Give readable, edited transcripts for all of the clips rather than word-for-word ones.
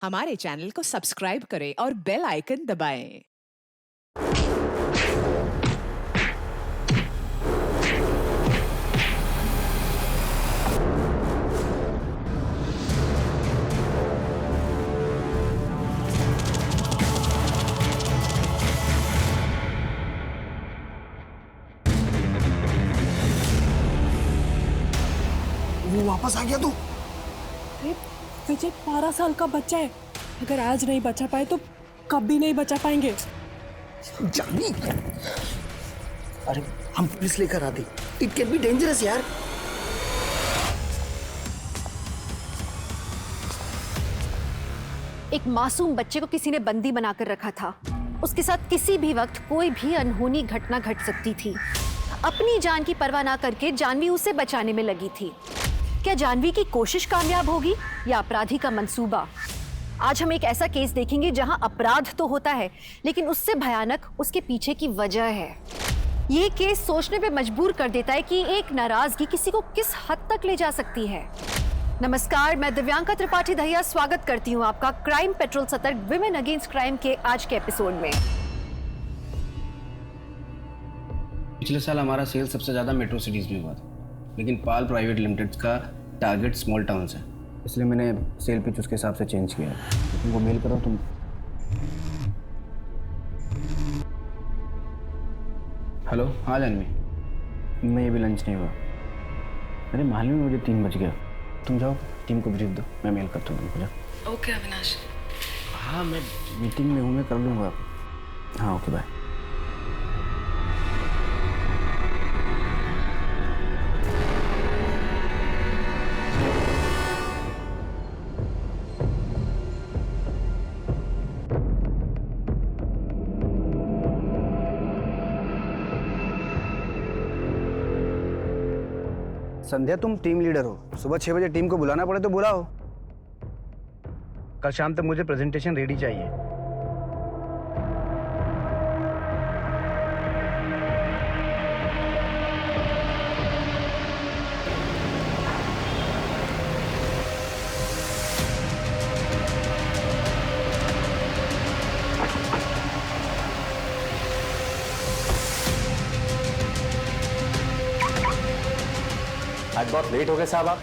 हमारे चैनल को सब्सक्राइब करें और बेल आइकन दबाएं। वो वापस आ गया तू? अरे विजय 12 साल का बच्चा है, अगर आज नहीं बचा पाए तो कभी नहीं बचा पाएंगे। जानी, अरे हम पुलिस लेकर आते। इट कैन बी डेंजरस यार। एक मासूम बच्चे को किसी ने बंदी बनाकर रखा था। उसके साथ किसी भी वक्त कोई भी अनहोनी घटना घट सकती थी। अपनी जान की परवाह ना करके जानवी उसे बचाने में लगी थी। क्या जानवी की कोशिश कामयाब होगी या अपराधी का मंसूबा? आज हम एक ऐसा केस देखेंगे जहां अपराध तो होता है, लेकिन उससे भयानक उसके पीछे की वजह है। ये केस सोचने पे मजबूर कर देता है कि एक नाराजगी किसी को किस हद तक ले जा सकती है। नमस्कार, मैं दिव्यांका त्रिपाठी दहिया स्वागत करती हूँ आपका क्राइम पेट्रोल सतर्क विमेन अगेंस्ट क्राइम के आज के एपिसोड में। पिछले साल हमारा सेल सबसे ज़्यादा मेट्रो सिटीज़ में हुआ था, लेकिन पाल प्राइवेट लिमिटेड का टारगेट स्मॉल टाउन्स है, इसलिए मैंने सेल पिच उसके हिसाब से चेंज किया है। तुमको मेल करो तुम। हेलो, हाँ जानवी, मैं ये भी लंच नहीं हुआ। अरे मालूम है मुझे 3 बज गया। तुम जाओ, टीम को ब्रीफ दो, मैं मेल करता हूँ तुमको। जाओ। ओके अविनाश। हाँ, मैं मीटिंग में हूँ, मैं कर लूँगा। हाँ ओके, बाय। संध्या, तुम टीम लीडर हो, सुबह 6 बजे टीम को बुलाना पड़े तो बुलाओ। कल शाम तक मुझे प्रेजेंटेशन रेडी चाहिए। आज बहुत लेट हो गए साहब आप।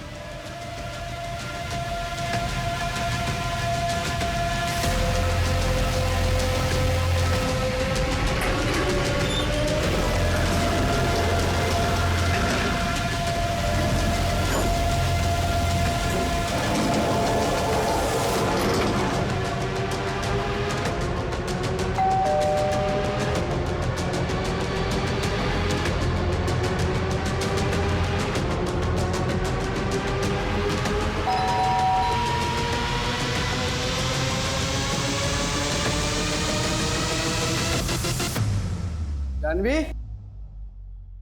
जानवी,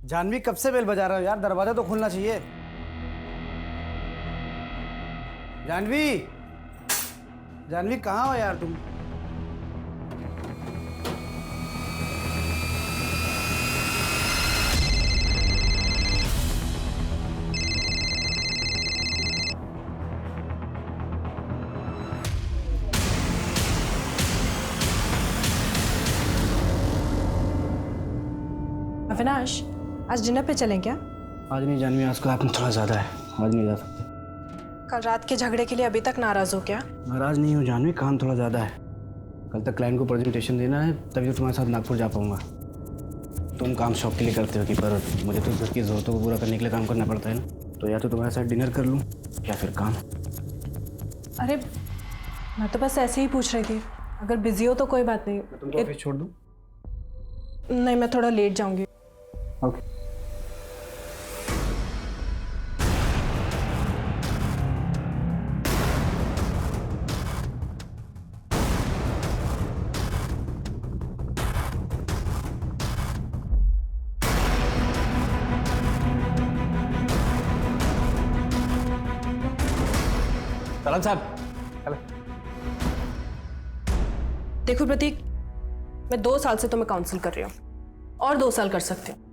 जानवी कब से बेल बजा रहा हो यार? दरवाजा तो खुलना चाहिए। जानवी, जानवी कहाँ हो यार तुम? अविनाश, आज डिनर पे चलें क्या? आज नहीं जानवी, आज का आपने थोड़ा ज़्यादा है, आज नहीं जा सकते। कल रात के झगड़े के लिए अभी तक नाराज हो क्या? नाराज नहीं हूँ जानवी, काम थोड़ा ज़्यादा है। कल तक क्लाइंट को प्रेजेंटेशन देना है, तभी तो तुम्हारे साथ नागपुर जा पाऊँगा। तुम काम शौक के लिए करते हो कि, पर मुझे तो घर की ज़रूरतों को पूरा करने के लिए काम करना पड़ता है ना। तो या तो तुम्हारे साथ डिनर कर लूँ या फिर काम। अरे मैं तो बस ऐसे ही पूछ रही थी, अगर बिजी हो तो कोई बात नहीं। मैं तुमको ऑफिस छोड़ दूँ? नहीं, मैं थोड़ा लेट जाऊंगी। ओके। सलाम साहब। देखो प्रतीक, मैं 2 साल से तुम्हें काउंसिल कर रही हूँ और 2 साल कर सकती हूँ,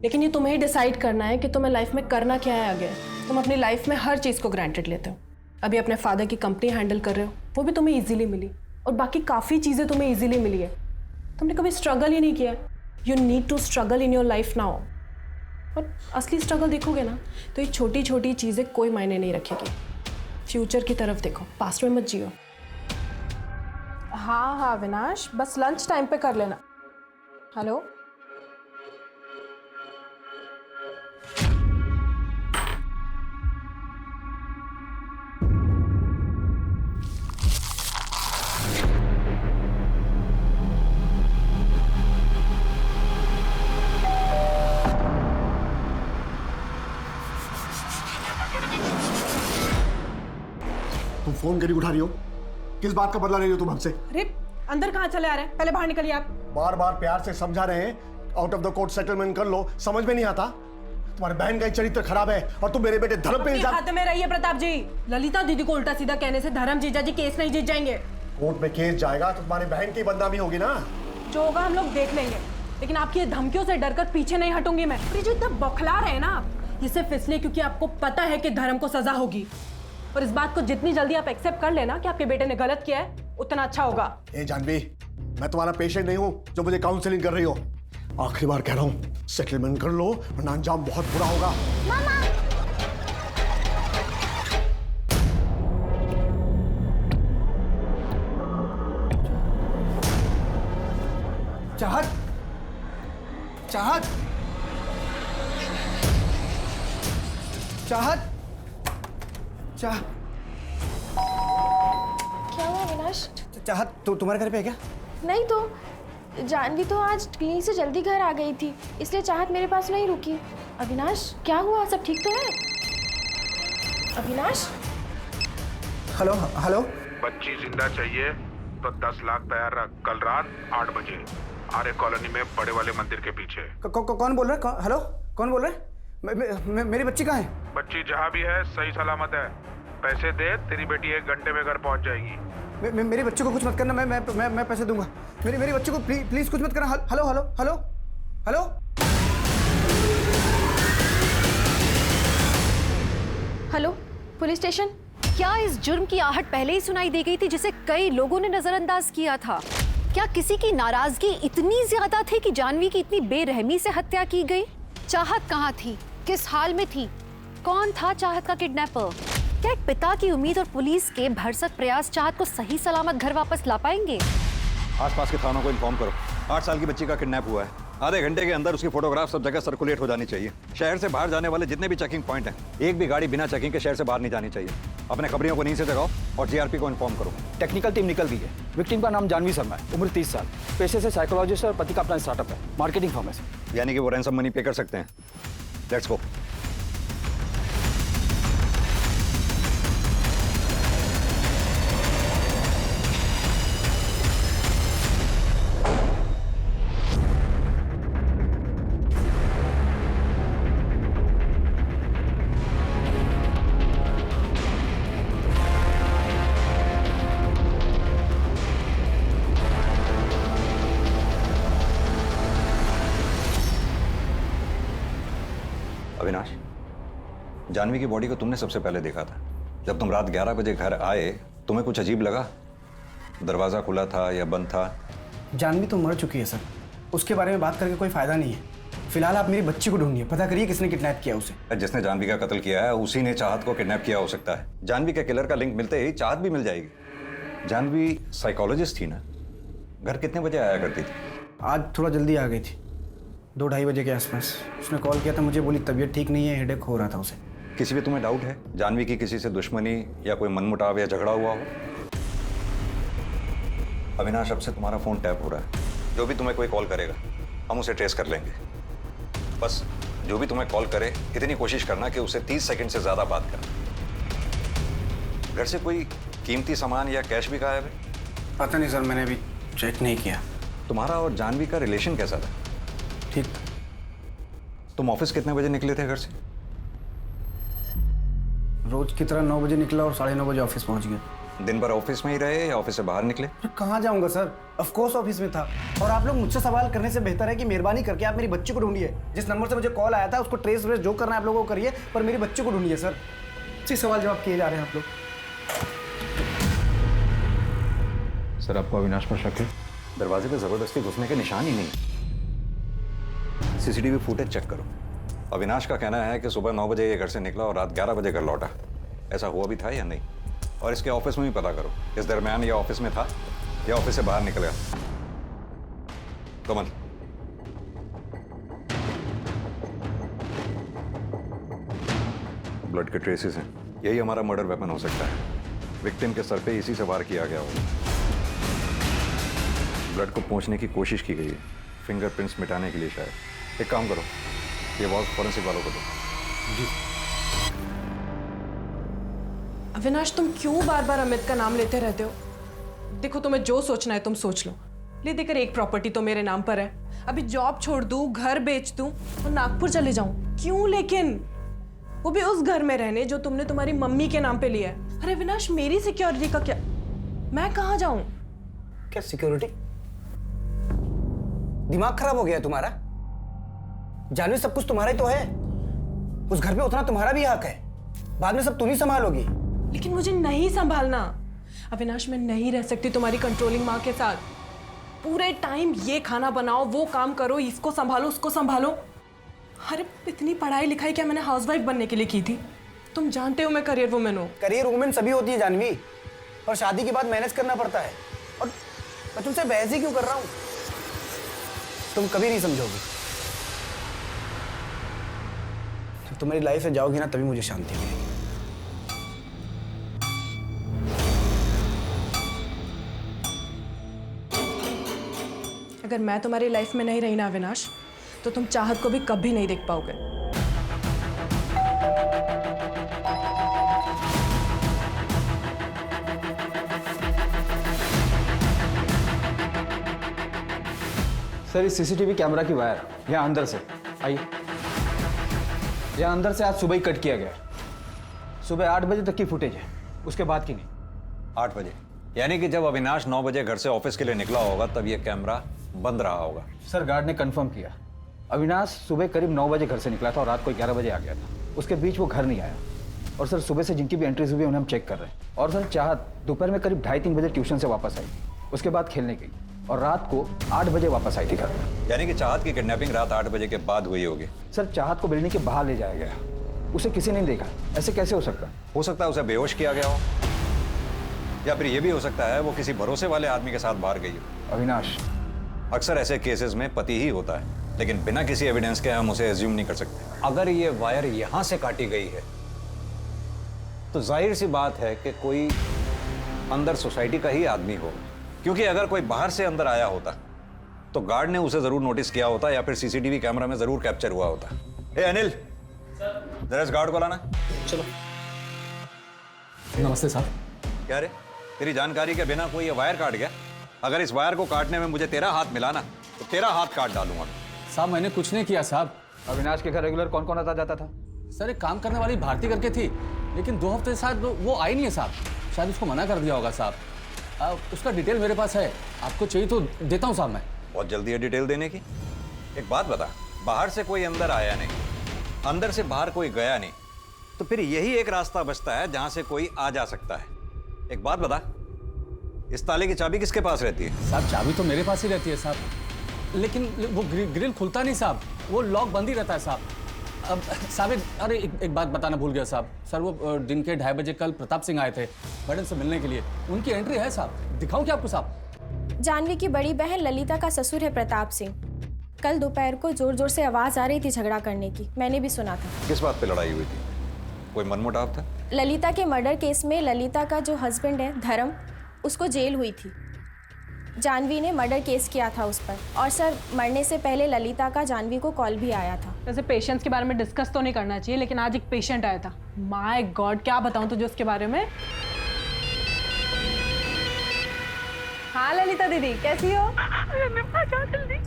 लेकिन ये तुम्हें ही डिसाइड करना है कि तुम्हें लाइफ में करना क्या है आगे। तुम अपनी लाइफ में हर चीज़ को ग्रांटेड लेते हो। अभी अपने फादर की कंपनी हैंडल कर रहे हो, वो भी तुम्हें इजीली मिली, और बाकी काफ़ी चीज़ें तुम्हें इजीली मिली है। तुमने कभी स्ट्रगल ही नहीं किया। You need to struggle in your life now. और असली स्ट्रगल देखोगे ना तो ये छोटी छोटी चीज़ें कोई मायने नहीं रखेगी। फ्यूचर की तरफ देखो, पास्ट में मत जियो। हाँ हाँ अविनाश, बस लंच टाइम पे कर लेना। हेलो, तुम फोन क्यों नहीं उठा रही हो? किस बात का बदला ले रही हो तुम हमसे? अरे अंदर कहाँ चले आ रहे हैं? पहले बाहर निकलिए आप। बार बार प्यार से समझा रहे हैं, out of the court settlement कर लो, समझ में नहीं आता? तुम्हारे बहन का ही चरित्र खराब है और तुम मेरे बेटे धर्म पे इल्जाम। हाथ में रहिए प्रताप जी। ललिता दीदी को उल्टा सीधा कहने से धर्म जीजा जी केस नहीं जीत जाएंगे। कोर्ट में केस जाएगा तो तुम्हारी बहन की बदनामी होगी ना। जो होगा हम लोग देख लेंगे, लेकिन आपकी धमकियों से डरकर पीछे नहीं हटूंगी मैं। ये जो इतना बौखला रहे हैं ना आप, ये सिर्फ इसलिए क्योंकि आपको पता है कि धर्म को सजा होगी। और इस बात को जितनी जल्दी आप एक्सेप्ट कर लेना कि आपके बेटे ने गलत किया है, उतना अच्छा होगा। ए जानवी, मैं तुम्हारा पेशेंट नहीं हूँ जो मुझे काउंसलिंग कर रही हो। आखिरी बार कह रहा हूँ, सेटलमेंट कर लो वरना अंजाम बहुत बुरा होगा। चाहत, चाहत, चाहत, चाह, क्या हुआ अविनाश? चाहत तो तुम्हारे घर पे है क्या? नहीं तो जानवी तो आज क्लिनिक से जल्दी घर आ गई थी, इसलिए चाहत मेरे पास नहीं रुकी। अविनाश क्या हुआ, सब ठीक तो है? Avinash, hello hello. बच्ची जिंदा चाहिए तो 10 लाख तैयार रख। कल रात 8 बजे आर्य कॉलोनी में बड़े वाले मंदिर के पीछे। कौन बोल रहा है? हेलो, कौन बोल रहा है? मेरी बच्ची कहाँ है? बच्ची जहाँ भी है सही सलामत है। पैसे दे, तेरी बेटी 1 घंटे में घर पहुँच जाएगी। मेरी बच्ची को कुछ मत करना, मैं पैसे दूंगा। मेरी बच्ची को प्लीज कुछ मत करना। Hello hello hello hello. Hello police station. क्या इस जुर्म की आहट पहले ही सुनाई दे गई थी जिसे कई लोगों ने नजरअंदाज किया था? क्या किसी की नाराजगी इतनी ज्यादा थी कि जानवी की इतनी बेरहमी से हत्या की गई? चाहत कहाँ थी, किस हाल में थी, कौन था चाहत का किडनैपर? क्या एक पिता की उम्मीद और पुलिस के भरसक प्रयास चाहत को सही सलामत घर वापस ला पाएंगे? आसपास के थानों को इन्फॉर्म करो। 8 साल की बच्ची का किडनैप हुआ है। आधे घंटे के अंदर उसकी फोटोग्राफ सब जगह सर्कुलेट हो जानी चाहिए। शहर से बाहर जाने वाले जितने भी चेकिंग पॉइंट हैं, एक भी गाड़ी बिना चेकिंग के शहर से बाहर नहीं जानी चाहिए। अपने खबरियों को नींद से जगाओ और जीआरपी को इन्फॉर्म करो। टेक्निकल टीम निकल गई है। विक्टिम का नाम जानवी शर्मा है, उम्र 30 साल, पेशे से साइकोलॉजिस्ट और पति का अपना स्टार्टअप है, मार्केटिंग फर्म है। यानी कि वो रैंसम मनी पे कर सकते हैं। Let's go. अविनाश, जानवी की बॉडी को तुमने सबसे पहले देखा था। जब तुम रात 11 बजे घर आए, तुम्हें कुछ अजीब लगा? दरवाजा खुला था या बंद था? जानवी तो मर चुकी है सर, उसके बारे में बात करके कोई फायदा नहीं है। फिलहाल आप मेरी बच्ची को ढूंढिए, पता करिए किसने किडनैप किया उसे। जिसने जानवी का कत्ल किया है उसी ने चाहत को किडनैप किया हो सकता है। जानवी के किलर का लिंक मिलते ही चाहत भी मिल जाएगी। जानवी साइकोलॉजिस्ट थी ना, घर कितने बजे आया करती थी? आज थोड़ा जल्दी आ गई थी, 2-2:30 बजे के आसपास। उसने कॉल किया था मुझे, बोली तबीयत ठीक नहीं है, हेडेक हो रहा था उसे। किसी भी तुम्हें डाउट है जानवी की किसी से दुश्मनी या कोई मनमुटाव या झगड़ा हुआ हो? अविनाश, अब से तुम्हारा फोन टैप हो रहा है। जो भी तुम्हें कोई कॉल करेगा हम उसे ट्रेस कर लेंगे। बस जो भी तुम्हें कॉल करे इतनी कोशिश करना कि उसे 30 सेकंड से ज्यादा बात करना। घर से कोई कीमती सामान या कैश भी गायब है? पता नहीं सर, मैंने अभी चेक नहीं किया। तुम्हारा और जानवी का रिलेशन कैसा था? ठीक। तुम ऑफिस कितने बजे निकले थे घर से? रोज की तरह 9 बजे निकला और 9:30 बजे ऑफिस पहुंच गया। दिन भर ऑफिस में ही रहे या ऑफिस से बाहर निकले? कहाँ जाऊंगा सर, ऑफ कोर्स ऑफिस में था। और आप लोग मुझसे सवाल करने से बेहतर है कि मेहरबानी करके आप मेरी बच्ची को ढूंढिए। जिस नंबर से मुझे कॉल आया था उसको ट्रेस व्रेस जो करना है आप लोगों को करिए, पर मेरी बच्ची को ढूंढिए सर। इसी सवाल जवाब किए जा रहे हैं आप लोग। सर आपको अविनाश पर शक है? दरवाजे पे जबरदस्ती घुसने के निशान ही नहीं। सीसीटीवी फुटेज चेक करो। अविनाश का कहना है कि सुबह 9 बजे ये घर से निकला और रात 11 बजे घर लौटा। ऐसा हुआ भी था या नहीं? और इसके ऑफिस में भी पता करो, इस दरमियान ये ऑफिस में था या ऑफिस से बाहर निकल गया। कमल, ब्लड के ट्रेसेस हैं। यही हमारा मर्डर वेपन हो सकता है। विक्टिम के सर पे इसी से वार किया गया होगा। ब्लड को पहुंचने की कोशिश की गई है, फिंगरप्रिंट्स मिटाने के लिए शायद। एक काम करो, ये वॉल्स फॉरेंसिक वालों को दो। जी। अविनाश, तुम क्यों बार बार अमित का नाम लेते रहते हो? देखो, तुम्हें जो सोचना है तुम सोच लो। ले देकर एक प्रॉपर्टी तो मेरे नाम पर है। अभी जॉब छोड़ दूं, घर बेच दूं और नागपुर चले जाऊं। क्यों लेकिन? वो भी उस घर में रहने जो तुमने तुम्हारी मम्मी के नाम पे लिया है। अरे अविनाश, मेरी सिक्योरिटी का क्या? मैं कहाँ जाऊं? क्या सिक्योरिटी? दिमाग खराब हो गया है तुम्हारा? जानवी, सब कुछ तुम्हारा ही तो है। उस घर पे उतना तुम्हारा भी हक है। बाद में सब तुम ही संभालोगी। लेकिन मुझे नहीं संभालना अविनाश। मैं नहीं रह सकती तुम्हारी कंट्रोलिंग माँ के साथ। पूरे टाइम ये खाना बनाओ, वो काम करो, इसको संभालो, उसको संभालो। अरे इतनी पढ़ाई लिखाई क्या मैंने हाउसवाइफ बनने के लिए की थी? तुम जानते हो मैं करियर वुमेन हूँ। करियर वुमेन सभी होती है जानवी, और शादी के बाद मैनेज करना पड़ता है। और मैं तुमसे बहस ही क्यों कर रहा हूँ? तुम कभी नहीं समझोगी। जब तुम मेरी लाइफ से जाओगी ना, तभी मुझे शांति मिलेगी। अगर मैं तुम्हारी लाइफ में नहीं रही ना अविनाश, तो तुम चाहत को भी कभी नहीं देख पाओगे। सर इस सीसीटीवी कैमरा की वायर यहाँ अंदर से आइए, यहाँ अंदर से आज सुबह ही कट किया गया। सुबह 8 बजे तक की फुटेज है, उसके बाद की नहीं। 8 बजे यानी कि जब अविनाश 9 बजे घर से ऑफिस के लिए निकला होगा तब ये कैमरा बंद रहा होगा। सर गार्ड ने कंफर्म किया, अविनाश सुबह करीब 9 बजे घर से निकला था और रात को 11 बजे आ गया था। उसके बीच वो घर नहीं आया। और सर सुबह से जिनकी भी एंट्रीज हुई उन्हें हम चेक कर रहे हैं। और सर चाहत दोपहर में करीब 2:30-3 बजे ट्यूशन से वापस आई, उसके बाद खेलने गई और रात को 8 बजे वापस आई थी घर। यानी कि चाहत की किडनैपिंग रात 8 बजे के बाद हुई होगी। सर चाहत को बिल्डिंग के बाहर ले जाया गया, उसे किसी ने नहीं देखा। ऐसे कैसे हो सकता? हो सकता है उसे बेहोश किया गया हो, या फिर यह भी हो सकता है वो किसी भरोसे वाले आदमी के साथ बाहर गई हो। अविनाश, अक्सर ऐसे केसेस में पति ही होता है, लेकिन बिना किसी एविडेंस के हम उसे एज्यूम नहीं कर सकते। अगर ये वायर यहां से काटी गई है तो जाहिर सी बात है कि कोई अंदर सोसाइटी का ही आदमी होगा, क्योंकि अगर कोई बाहर से अंदर आया होता तो गार्ड ने उसे जरूर नोटिस किया होता या फिर सीसीटीवी कैमरा में जरूर कैप्चर हुआ होता। ए अनिल, जरा इस गार्ड को लाना। चलो। नमस्ते साहब। क्या रे, तेरी जानकारी के बिना कोई ये वायर काट गया? अगर इस वायर को काटने में मुझे तेरा हाथ मिला ना तो तेरा हाथ काट डालूंगा। साहब मैंने कुछ नहीं किया साहब। अविनाश के घर रेगुलर कौन कौन आता जाता था? सर एक काम करने वाली भारती करके थी, लेकिन 2 हफ्ते से शायद वो आई नहीं है साहब। शायद उसको मना कर दिया होगा साहब। उसका डिटेल मेरे पास है, आपको चाहिए तो देता हूँ साहब मैं। बहुत जल्दी है डिटेल देने की। एक बात बता, बाहर से कोई अंदर आया नहीं, अंदर से बाहर कोई गया नहीं, तो फिर यही एक रास्ता बचता है जहां से कोई आ जा सकता है। एक बात बता, इस ताले की चाबी किसके पास रहती है? साहब चाबी तो मेरे पास ही रहती है साहब, लेकिन वो ग्रिल खुलता नहीं साहब, वो लॉक बंद ही रहता है साहब। अब साहब अरे एक बात बताना भूल गया साहब। सर वो दिन के 2:30 बजे कल प्रताप सिंह आए थे मैडम से मिलने के लिए, उनकी एंट्री है साहब, दिखाऊं क्या आपको साहब? जानवी की बड़ी बहन ललिता का ससुर है प्रताप सिंह। कल दोपहर को जोर जोर से आवाज आ रही थी झगड़ा करने की, मैंने भी सुना था। किस बात पे लड़ाई हुई थी? कोई मनमुटाव था? ललिता के मर्डर केस में ललिता का जो हस्बैंड है धर्म, उसको जेल हुई थी। जानवी ने मर्डर केस किया था उस पर, और सर मरने से पहले ललिता का जानवी को कॉल भी आया था। वैसे पेशेंट्स के बारे में डिस्कस तो नहीं करना चाहिए, लेकिन आज एक पेशेंट आया था। माय गॉड, क्या बताऊं तुझे उसके बारे में। हाँ ललिता दीदी, कैसी हो? जल्दी,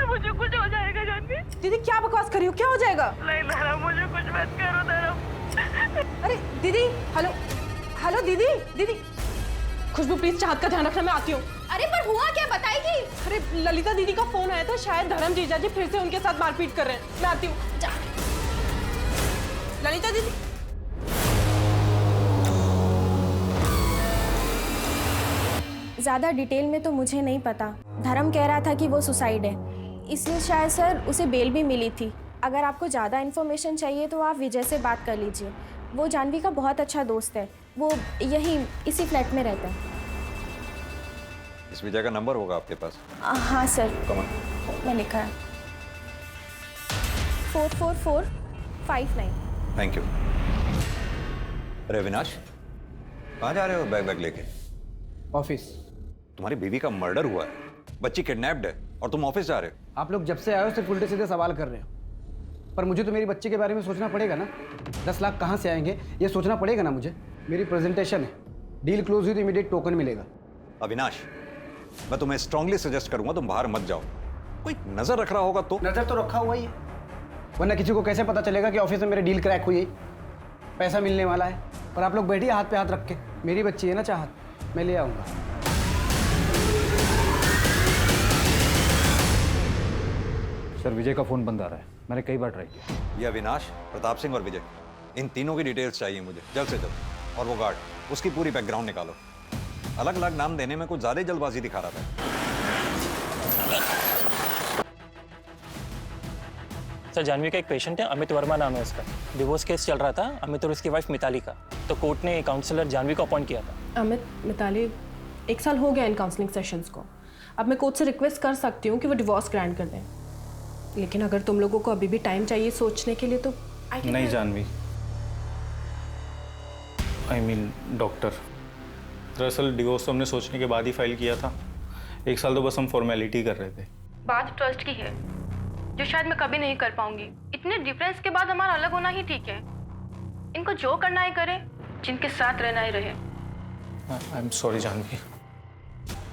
मुझे कुछ हो जाएगा जानवी। दीदी क्या बकवास कर रही हो, क्या हो जाएगा? नहीं धर्म, मुझे कुछ मत करो धर्म। अरे दीदी, हेलो हेलो दीदी, दीदी खुशबू प्लीज चाहत का ध्यान रखना, मैं आती हूँ। अरे पर हुआ क्या, बताएगी? अरे ललिता दीदी का फोन आया था, शायद धर्म जीजा जी फिर से उनके साथ मारपीट कर रहे हैं। मैं आती हूँ। ललिता दीदी, ज़्यादा डिटेल में तो मुझे नहीं पता। धर्म कह रहा था कि वो सुसाइड है, इसलिए शायद सर उसे बेल भी मिली थी। अगर आपको ज़्यादा इन्फॉर्मेशन चाहिए तो आप विजय से बात कर लीजिए। वो जानवी का बहुत अच्छा दोस्त है, वो यही इसी फ्लैट में रहता है। इस विजय का नंबर होगा आपके पास? हाँ सर, मैं लिखा है 44459। Thank you. अरे अविनाश, कहाँ जा रहे हो बैग लेके? ऑफिस। तुम्हारी बीवी का मर्डर हुआ है, बच्ची किडनैप्ड है और तुम ऑफिस जा रहे हो? आप लोग जब से आए हो सिर्फ उल्टे सीधे सवाल कर रहे हो, पर मुझे तो मेरी बच्ची के बारे में सोचना पड़ेगा ना। 10 लाख कहाँ से आएंगे ये सोचना पड़ेगा ना मुझे। मेरी प्रेजेंटेशन है, डील क्लोज हुई तो इमीडिएट टोकन मिलेगा। अविनाश, मैं तुम्हें स्ट्रांगली सजेस्ट करूंगा तुम बाहर मत जाओ। कोई नजर रख रहा होगा तो? नजर तो रखा हुआ ही है, वरना किसी को कैसे पता चलेगा कि ऑफिस में मेरी डील क्रैक हुई है, पैसा मिलने वाला है। पर आप लोग बैठिए हाथ पे हाथ रख के, मेरी बच्ची है ना चाहत, मैं ले आऊँगा। सर विजय का फ़ोन बंद आ रहा है, मैंने कई बार ट्राई किया। ये अविनाश, प्रताप सिंह और विजय, इन तीनों की डिटेल्स चाहिए मुझे जल्द से जल्द। और वो गार्ड, उसकी पूरी बैकग्राउंड निकालो। अलग अलग नाम देने में कुछ ज़्यादा ही जल्दबाजी दिखा रहा था। सर जानवी का एक पेशेंट है, अमित वर्मा नाम है उसका। डिवोर्स केस चल रहा था अमित और उसकी वाइफ मिताली का, तो कोर्ट ने काउंसलर जानवी को अपॉइंट किया था। अमित मिताली 1 साल हो गया इन काउंसलिंग सेशंस को। अब मैं कोर्ट से रिक्वेस्ट कर सकती हूँ कि वो डिवोर्स ग्रांट कर दें, लेकिन अगर तुम लोगों को अभी भी टाइम चाहिए सोचने के लिए तो नहीं जानवी, आई मीन डॉक्टर, दरअसल डिवोर्स तो हमने सोचने के बाद ही फाइल किया था। 1 साल तो बस हम फॉर्मेलिटी कर रहे थे। बात ट्रस्ट की है जो शायद मैं कभी नहीं कर पाऊंगी। इतने डिफरेंस के बाद हमारा अलग होना ही ठीक है। इनको जो करना है करे, जिनके साथ रहना ही रहे। I am sorry Janhvi.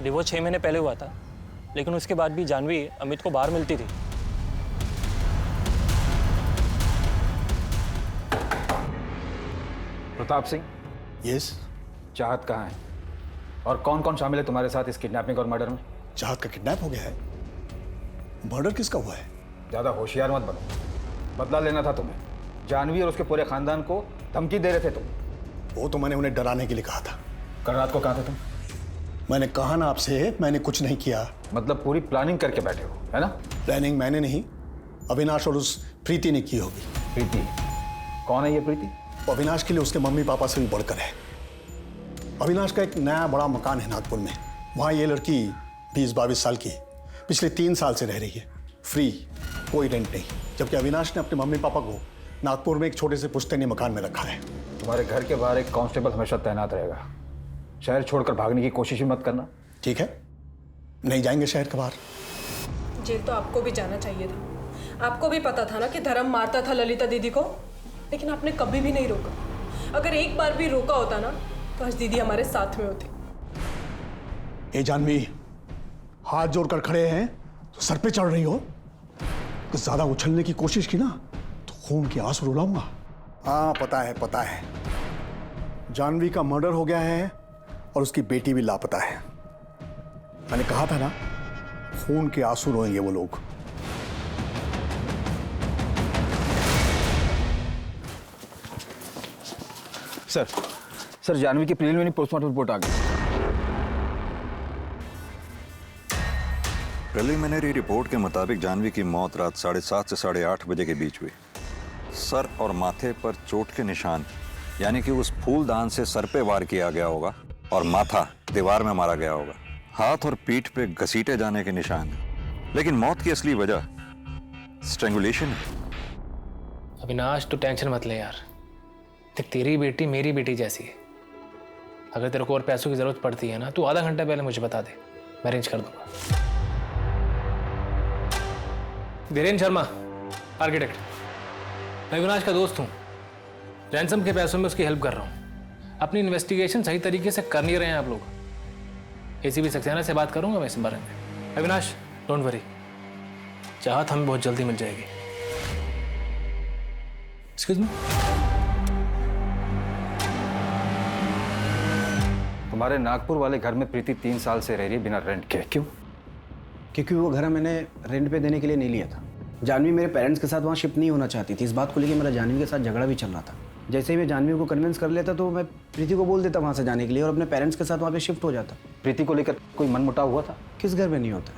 Divorce 6 महीने पहले हुआ था, लेकिन उसके बाद भी जानवी अमित को बाहर मिलती थी। प्रताप सिंह। यस। चाहत कहाँ है और कौन कौन शामिल है तुम्हारे साथ इस किडनैपिंग और मर्डर में? चाहत का किडनैप हो गया है? मर्डर किसका हुआ है? ज़्यादा होशियार मत बनो, बदला लेना था तुम्हें। जानवी और उसके पूरे खानदान को धमकी दे रहे थे तुम। वो तो मैंने उन्हें डराने के लिए कहा था। कल रात को कहाँ थे तुम? मैंने कहा ना आपसे, मैंने कुछ नहीं किया। मतलब पूरी प्लानिंग करके बैठे हो, है ना? प्लानिंग मैंने नहीं, अविनाश और उस प्रीति ने की होगी। प्रीति? कौन है ये प्रीति? अविनाश के लिए उसके मम्मी पापा से भी बढ़कर है। अविनाश का एक नया बड़ा मकान है नागपुर में, वहाँ ये लड़की 20-22 साल की पिछले 3 साल से रह रही है, फ्री, कोई रेंट नहीं। जबकि अविनाश ने अपने मम्मी पापा को नागपुर में एक छोटे से पुश्तैनी मकान में रखा है। तुम्हारे घर के बाहर एक कांस्टेबल हमेशा तैनात रहेगा। शहर छोड़कर भागने की कोशिश ही मत करना। ठीक है, नहीं जाएंगे शहर के बाहर। जेल तो आपको भी जाना चाहिए था। आपको भी पता था ना कि धर्म मारता था ललिता दीदी को, लेकिन आपने कभी भी नहीं रोका। अगर एक बार भी रोका होता ना तो आज दीदी हमारे साथ में होती। ए जानवी, हाथ जोड़कर खड़े हैं तो सर पे चढ़ रही हो। तो ज्यादा उछलने की कोशिश की ना तो खून के आंसू रुलाऊंगा। हाँ पता है, जानवी का मर्डर हो गया है और उसकी बेटी भी लापता है। मैंने कहा था ना, खून के आंसू रोएंगे वो लोग। सर जानवी की प्रिलिमिनरी पोस्टमार्टम रिपोर्ट आ गई। प्रिलिमिनरी रिपोर्ट के मुताबिक जानवी की मौत रात 7:30 से 8:30 बजे के बीच हुई। सर और माथे पर चोट के निशान, यानी कि उस फूलदान से सर पे वार किया गया होगा और माथा दीवार में मारा गया होगा। हाथ और पीठ पे घसीटे जाने के निशान, लेकिन मौत की असली वजह स्ट्रैंगुलेशन है। अविनाश तू टेंशन मत ले यार, देख तेरी बेटी मेरी बेटी जैसी है। अगर तेरे को और पैसों की जरूरत पड़ती है ना, तू आधा घंटा पहले मुझे बता दे, मैं अरेंज कर दूंगा। धीरेन्द्र शर्मा, आर्किटेक्ट, मैं अविनाश का दोस्त हूँ। रैंसम के पैसों में उसकी हेल्प कर रहा हूँ। अपनी इन्वेस्टिगेशन सही तरीके से कर नहीं रहे हैं आप लोग। एसीपी सक्सेना से बात करूंगा मैं इस बारे में। अविनाश डोंट वरी, चाहत हमें बहुत जल्दी मिल जाएगी। Excuse me. तुम्हारे नागपुर वाले घर में प्रीति 3 साल से रह रही है बिना रेंट के, क्यों? क्योंकि वो घर मैंने रेंट पे देने के लिए नहीं लिया था। जानवी मेरे पेरेंट्स के साथ वहाँ शिफ्ट नहीं होना चाहती थी। इस बात को लेकर मेरा जानवी के साथ झगड़ा भी चल रहा था। जैसे ही मैं जानवी को कन्विंस कर लेता तो मैं प्रीति को बोल देता वहाँ से जाने के लिए और अपने पेरेंट्स के साथ वहाँ पे शिफ्ट हो जाता। प्रीति को लेकर कोई मनमुटाव हुआ था? किस घर में नहीं होता,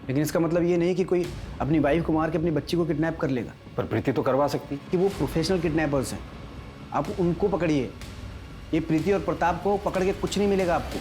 लेकिन इसका मतलब ये नहीं कि कोई अपनी वाइफ को मार के अपनी बच्ची को किडनैप कर लेगा। पर प्रीति तो करवा सकती। कि वो प्रोफेशनल किडनैपर्स हैं, आप उनको पकड़िए। ये प्रीति और प्रताप को पकड़ के कुछ नहीं मिलेगा आपको।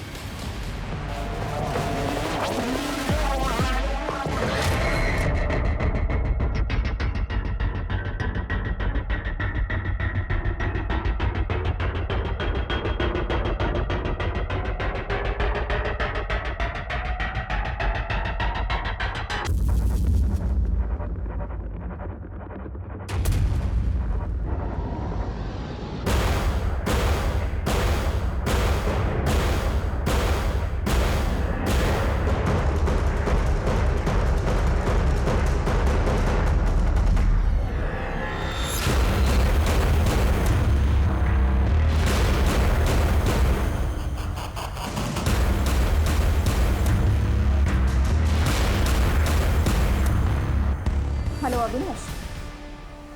हेलो अविनाश,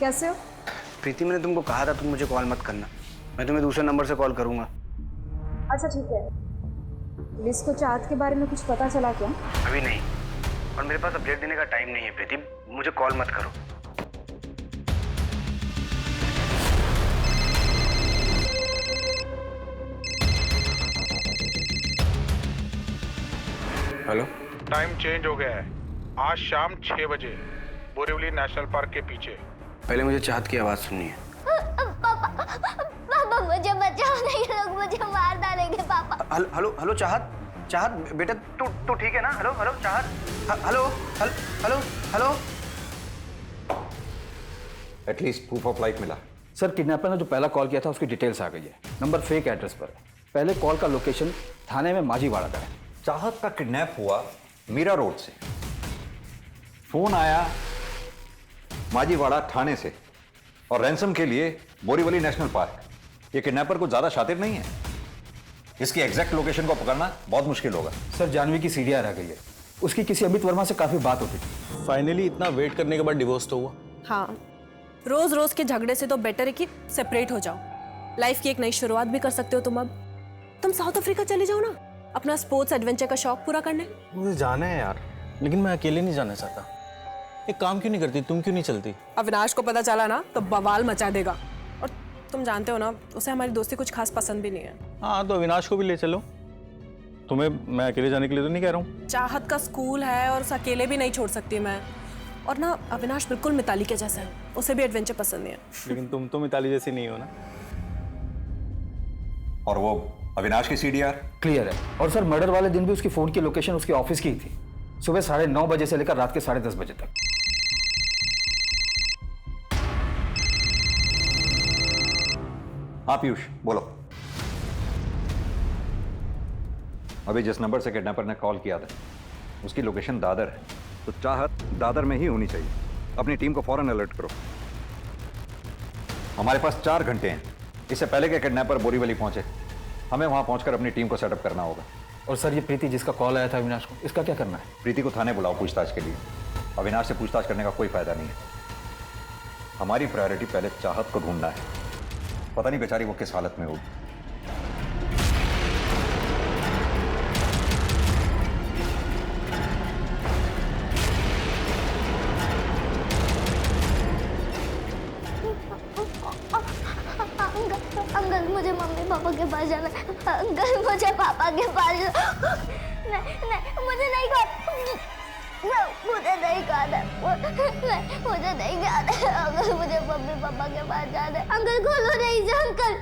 कैसे हो? प्रीति, मैंने तुमको कहा था तुम मुझे कॉल मत करना, मैं तुम्हें दूसरे नंबर से कॉल करूंगा। अच्छा ठीक है। पुलिस को चाहत के बारे में कुछ पता चला क्या? अभी नहीं, और मेरे पास अपडेट देने का टाइम नहीं है प्रीति, मुझे कॉल मत करो। हेलो। टाइम चेंज हो गया है, आज शाम 6 बजे बोरीवली नेशनल पार्क के पीछे। पहले मुझे चाहत की आवाज सुननी है। पापा मुझे बचाओ, नहीं लोग मुझे मार डालेंगे पापा। हेलो हेलो चाहत, चाहत बेटा तू ठीक है ना? हेलो हेलो चाहत, hello hello hello. At least proof of life मिला। सर, किडनैपर ने जो पहला कॉल किया था उसकी डिटेल्स आ गई है। नंबर फेक एड्रेस पर है। पहले कॉल का लोकेशन थाने में माझीवाड़ा का है। चाहत का किडनैप हुआ मीरा रोड से, फोन आया माझीवाड़ा थाने से, और रैंसम के लिए बोरीवली नेशनल पार्क। ये किडनैपर को ज्यादा शातिर नहीं है, इसकी एग्जैक्ट लोकेशन को पकड़ना बहुत मुश्किल होगा। सर, जानवी की सीढ़ियां रह गई है, उसकी किसी अमित वर्मा से काफी बात होती थी। फाइनली इतना वेट करने के बाद डिवोर्स तो हुआ। हाँ, रोज रोज के झगड़े से तो बेटर है कि सेपरेट हो जाओ। लाइफ की एक नई शुरुआत भी कर सकते हो तुम। अब तुम साउथ अफ्रीका चले जाओ ना, अपना स्पोर्ट्स एडवेंचर का शौक पूरा करने। मुझे जाना है यार, लेकिन मैं अकेले नहीं जाना चाहता। एक काम क्यों नहीं करती, तुम क्यों नहीं चलती? अविनाश को पता चला ना तो बवाल मचा देगा, और तुम जानते हो ना उसे हमारी दोस्ती कुछ खास पसंद भी नहीं है। हाँ, तो अविनाश को भी ले चलो। तुम्हें मैं अकेले जाने के लिए तो नहीं कह रहा हूँ। चाहत का स्कूल है और उसे अकेले भी नहीं छोड़ सकती मैं। और ना अविनाश बिल्कुल मिताली के जैसा है, उसे भी एडवेंचर पसंद नहीं है। लेकिन तुम तो मिताली जैसी नहीं हो ना। और वो अविनाश की सीडीआर क्लियर है। और सर, मर्डर वाले दिन भी उसकी फोन की लोकेशन उसके ऑफिस की ही थी, सुबह 9:30 बजे से लेकर रात के 10:30 बजे तक। हाँ पीयूष, बोलो। अभी जिस नंबर से किडनैपर ने कॉल किया था उसकी लोकेशन दादर है, तो चाहत दादर में ही होनी चाहिए। अपनी टीम को फौरन अलर्ट करो। हमारे पास 4 घंटे हैं, इससे पहले कि किडनैपर बोरीवली पहुंचे हमें वहां पहुंचकर अपनी टीम को सेटअप करना होगा। और सर, ये प्रीति जिसका कॉल आया था अविनाश को, इसका क्या करना है? प्रीति को थाने बुलाओ पूछताछ के लिए। अविनाश से पूछताछ करने का कोई फायदा नहीं है। हमारी प्रायोरिटी पहले चाहत को ढूंढना है। पता नहीं बेचारी वो किस हालत में होगी। अंकल मुझे मम्मी पापा के पास जाना है। अंकल मुझे पापा के पास नहीं, मुझे नहीं खाना, मुझे नहीं खाना, मुझे नहीं खाना। अंकल मुझे मम्मी पापा के पास जाना है। अंकल खोलो नहीं जा अंकल,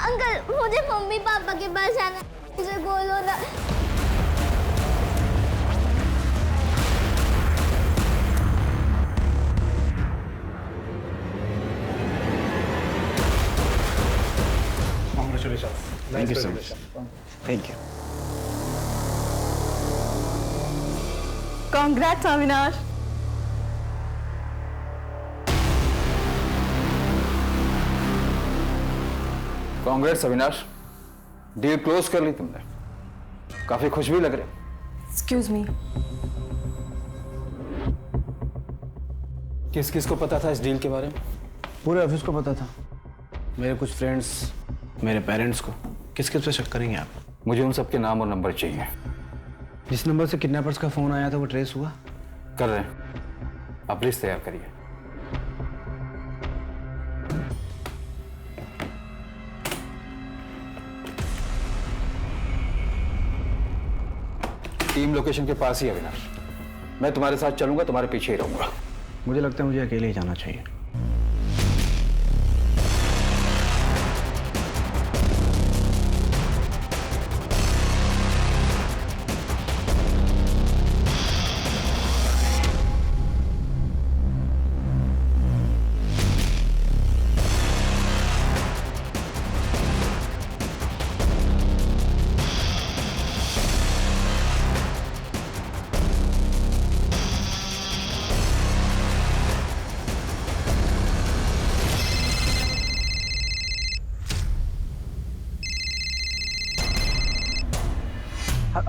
अंकल मुझे मम्मी पापा के पास जाना है, मुझे खोलो ना। Thank you so much. Thank you. Congrats Avinash. Congress Avinash, deal close कर ली तुमने। काफी खुश भी लग रहे। एक्सक्यूज मी, किस किस को पता था इस डील के बारे में? पूरे ऑफिस को पता था। मेरे कुछ फ्रेंड्स, मेरे पेरेंट्स को किस किस पे शक करेंगे आप? मुझे उन सबके नाम और नंबर चाहिए। जिस नंबर से किडनैपर्स का फोन आया था वो ट्रेस हुआ? कर रहे हैं, आप लिस्ट तैयार करिए। टीम लोकेशन के पास ही है अविनाश। मैं तुम्हारे साथ चलूंगा, तुम्हारे पीछे ही रहूंगा। मुझे लगता है मुझे अकेले ही जाना चाहिए।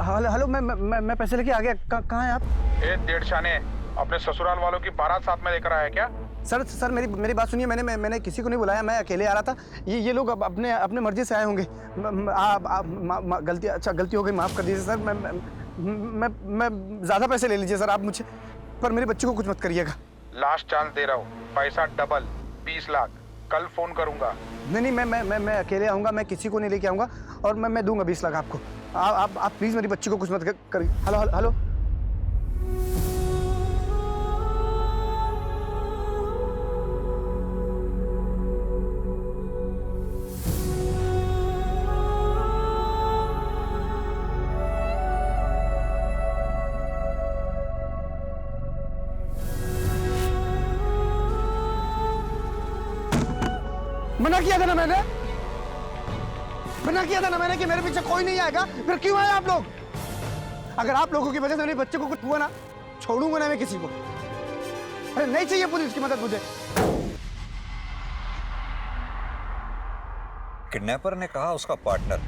हेलो हेलो, मैं पैसे लेके आ गया। कहाँ हैं आप? डेढ़ शाने अपने ससुराल वालों की बारात साथ में लेकर आया क्या? सर मेरी बात सुनिए। मैंने किसी को नहीं बुलाया, मैं अकेले आ रहा था। ये लोग अपने मर्जी से आए होंगे। गलती हो गई, माफ़ कर दीजिए सर। मैं ज़्यादा पैसे ले लीजिए सर आप मुझे, पर मेरे बच्चे को कुछ मत करिएगा। लास्ट चांस दे रहा हूँ, पैसा डबल 20 लाख। कल फोन करूंगा। नहीं, मैं अकेले आऊँगा, मैं किसी को नहीं लेके आऊँगा और मैं दूंगा 20 लाख आपको। आप प्लीज़ मेरी बच्ची को कुछ मत करिए। हेलो। मना किया था ना मैंने कि मेरे पीछे कोई नहीं आएगा। फिर क्यों आए आप लोग? अगर आप लोगों की वजह से मेरे बच्चे को कुछ हुआ ना, छोड़ूंगा ना मैं किसी को। अरे नहीं चाहिए पुलिस की मदद मुझे। किडनैपर ने कहा उसका पार्टनर,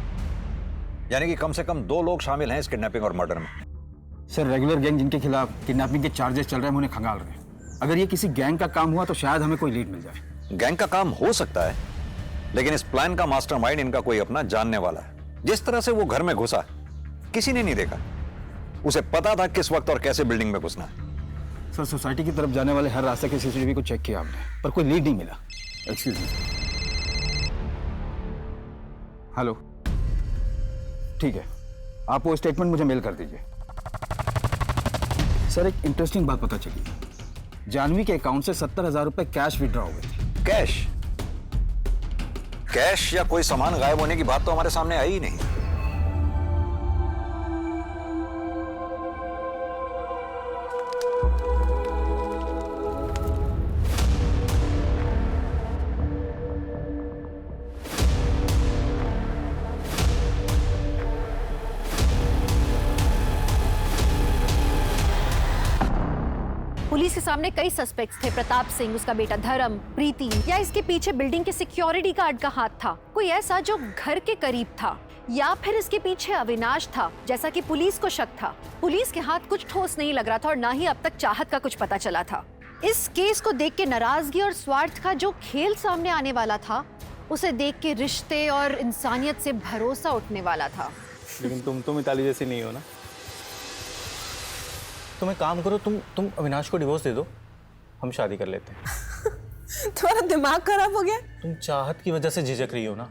यानी कि कम से कम 2 लोग शामिल हैं इस किडनैपिंग और मर्डर में। सर, रेगुलर गैंग जिनके खिलाफ किडनैपिंग के चार्जेस चल रहे हैं, हम उन्हें खंगाल रहे हैं। अगर ये किसी गैंग का काम हुआ तो शायद हमें कोई लीड मिल जाए। गैंग का काम हो सकता है, लेकिन इस प्लान का मास्टरमाइंड इनका कोई अपना जानने वाला है। जिस तरह से वो घर में घुसा, किसी ने नहीं देखा। उसे पता था किस वक्त और कैसे बिल्डिंग में घुसना है। सर, सोसाइटी की तरफ जाने वाले हर रास्ते के सीसीटीवी को चेक किया हमने, पर कोई लीड नहीं मिला। Excuse me. हेलो, ठीक है, आप वो स्टेटमेंट मुझे मेल कर दीजिए। सर, एक इंटरेस्टिंग बात पता चली। जानवी के अकाउंट से 70,000 रुपए कैश विड्रॉ हुए थे। कैश या कोई सामान गायब होने की बात तो हमारे सामने आई ही नहीं। पुलिस के सामने कई सस्पेक्ट्स थे। प्रताप सिंह, उसका बेटा धर्म, प्रीति, या इसके पीछे बिल्डिंग के सिक्योरिटी गार्ड का हाथ था, कोई ऐसा जो घर के करीब था, या फिर इसके पीछे अविनाश था, जैसा कि पुलिस को शक था। पुलिस के हाथ कुछ ठोस नहीं लग रहा था और ना ही अब तक चाहत का कुछ पता चला था। इस केस को देख के नाराजगी और स्वार्थ का जो खेल सामने आने वाला था, उसे देख के रिश्ते और इंसानियत से भरोसा उठने वाला था। लेकिन तुम तो मिताली जैसी नहीं हो ना। तुम एक काम करो, तुम अविनाश को डिवोर्स दे दो, हम शादी कर लेते हैं। तुम्हारा दिमाग खराब हो गया? तुम चाहत की वजह से झिझक रही हो ना।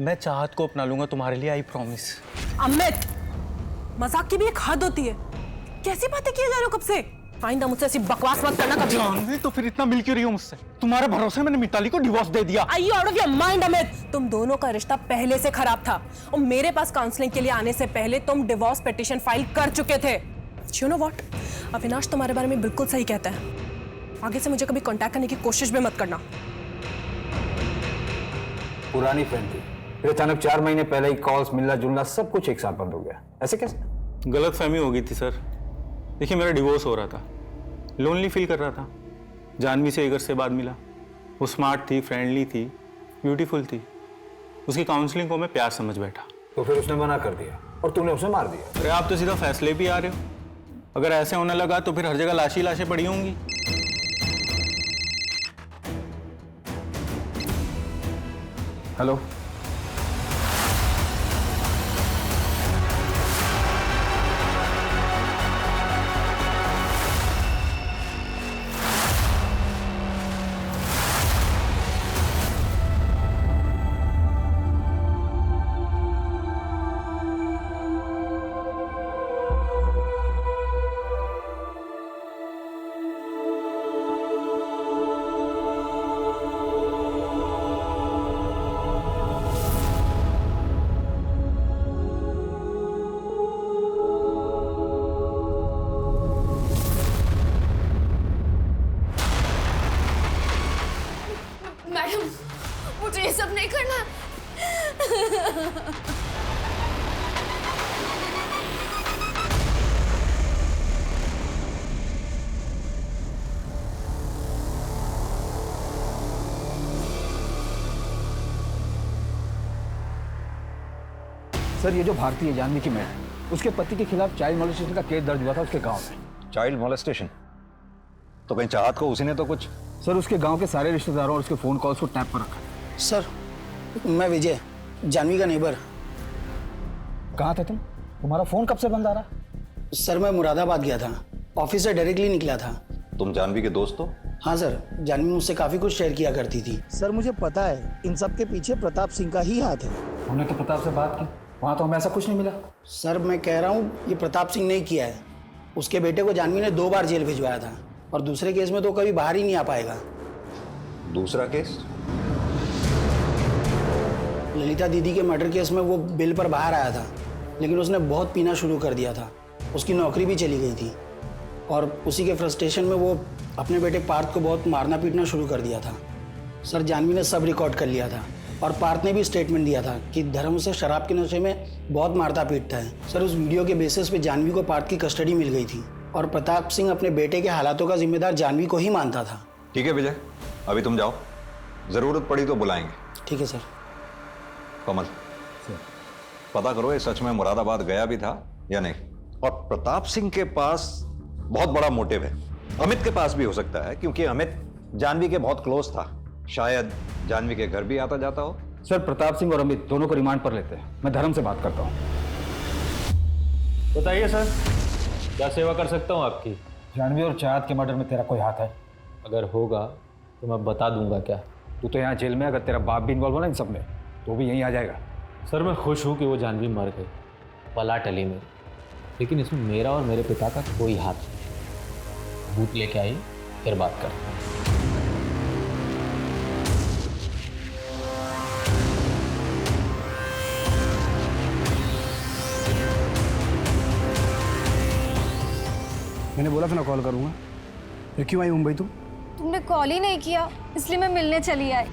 मैं चाहत को अपना लूंगा तुम्हारे लिए, आई प्रॉमिस। अमित, मजाक की भी एक हद होती है। कैसी बातें किए जा रहे हो कब से? आइंदा मुझसे ऐसी बकवास मत करना कभी। जानवी, तो फिर इतना मिल क्यों रही हो मुझसे? तुम्हारे भरोसे मैंने मिताली को डिवोर्स दे दिया। Are you out of your mind, Amit? तुम दोनों का रिश्ता पहले से खराब था और मेरे पास काउंसलिंग के लिए आने से पहले तुम डिवोर्स पिटीशन फाइल कर चुके थे। You know what? अविनाश तुम्हारे बारे में बिल्कुल सही कहता है। आगे से मुझे कभी कांटेक्ट करने की कोशिश भी मत करना। पुरानी फ्रेंड थी, फिर अचानक 4 महीने पहले ही कॉल्स, मिलना जुलना सब कुछ एक साथ बंद हो गया। ऐसे कैसे? गलत फहमी हो गई थी सर। देखिए, मेरा डिवोर्स हो रहा था, लोनली फील कर रहा था। जानवी से एक घर से बाद मिला। वो स्मार्ट थी, फ्रेंडली थी, ब्यूटीफुल थी। उसकी काउंसलिंग को मैं प्यार समझ बैठा। तो फिर उसने मना कर दिया और तूने उसे मार दिया। अरे आप तो सीधा फैसले भी आ रहे हो। अगर ऐसे होने लगा तो फिर हर जगह लाशी लाशें पड़ी होंगी। हेलो। मैडम, मुझे ये सब नहीं करना। सर, ये जो भारती है जानवी की मैड, उसके पति के खिलाफ चाइल्ड मॉलेस्टेशन का केस दर्ज हुआ था उसके गांव में। Child molestation? तो कहीं चाहत को उसी ने तो कुछ? सर, उसके गांव के सारे रिश्तेदारों और उसके फोन कॉल्स को टैप पर रखा है। सर, मैं विजय, जानवी का नेबर। कहाँ थे तुम? तुम्हारा फोन कब से बंद आ रहा? सर, मैं मुरादाबाद गया था, ऑफिस से डायरेक्टली निकला था। तुम जानवी के दोस्त हो? हाँ सर, जानवी मुझसे काफी कुछ शेयर किया करती थी। सर, मुझे पता है इन सब के पीछे प्रताप सिंह का ही हाथ है। हमने तो प्रताप से बात की, वहाँ तो हमें ऐसा कुछ नहीं मिला। सर, मैं कह रहा हूँ ये प्रताप सिंह ने किया है। उसके बेटे को जानवी ने 2 बार जेल भिजवाया था और दूसरे केस में तो कभी बाहर ही नहीं आ पाएगा। दूसरा केस? ललिता दीदी के मर्डर केस में वो बेल पर बाहर आया था, लेकिन उसने बहुत पीना शुरू कर दिया था। उसकी नौकरी भी चली गई थी और उसी के फ्रस्ट्रेशन में वो अपने बेटे पार्थ को बहुत मारना पीटना शुरू कर दिया था। सर, जानवी ने सब रिकॉर्ड कर लिया था और पार्थ ने भी स्टेटमेंट दिया था कि धर्म उसे शराब के नशे में बहुत मारता पीटता है। सर, उस वीडियो के बेसिस पे जानवी को पार्थ की कस्टडी मिल गई थी और प्रताप सिंह अपने बेटे के हालातों का जिम्मेदार जानवी को ही मानता था। ठीक है विजय, अभी तुम जाओ, जरूरत पड़ी तो बुलाएंगे। ठीक है सर। कमल, पता करो ये सच में मुरादाबाद गया भी था या नहीं। और प्रताप सिंह के पास बहुत बड़ा मोटिव है, अमित के पास भी हो सकता है, क्योंकि अमित जानवी के बहुत क्लोज था। शायद जानवी के घर भी आता जाता हो। सर, प्रताप सिंह और अमित दोनों को रिमांड पर लेते हैं। मैं धर्म से बात करता हूँ। बताइए सर, क्या सेवा कर सकता हूँ आपकी? जानवी और चाहत के मर्डर में तेरा कोई हाथ है? अगर होगा तो मैं बता दूंगा। क्या तू तो यहाँ जेल में, अगर तेरा बाप भी इन्वॉल्व हो ना इन सब में तो भी यहीं आ जाएगा। सर, मैं खुश हूँ कि वो जानवी मर गई, पला टली में, लेकिन इसमें मेरा और मेरे पिता का कोई हाथ नहीं। भूत लेके आई, फिर बात करते हैं। मैंने बोला था ना कॉल करूंगा, फिर क्यों आई मुंबई तुम? तुमने कॉल ही नहीं किया, इसलिए मैं मिलने चली आई।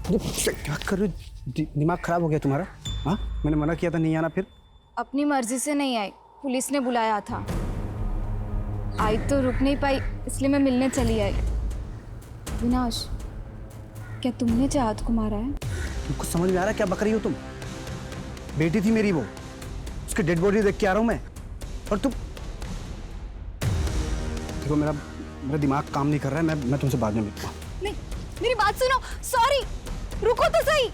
क्या कर रही हो? दिमाग खराब हो गया तुम्हारा? हाँ, मैंने मना किया था नहीं आना। फिर अपनी मर्जी से नहीं आई, पुलिस ने बुलाया था। आई तो रुक नहीं पाई, इसलिए मैं मिलने चली आई। विनाश, क्या तुमने चाहत को मारा है? तुमको समझ में आ रहा है क्या बक रही हो तुम? बेटी थी मेरी वो, उसकी डेड बॉडी देख के आ रहा हूँ मैं, और तुम देखो मेरा दिमाग काम नहीं कर रहा है। मैं तुमसे बाद में मिलता हूँ। नहीं, मेरी बात सुनो। सॉरी, रुको तो सही।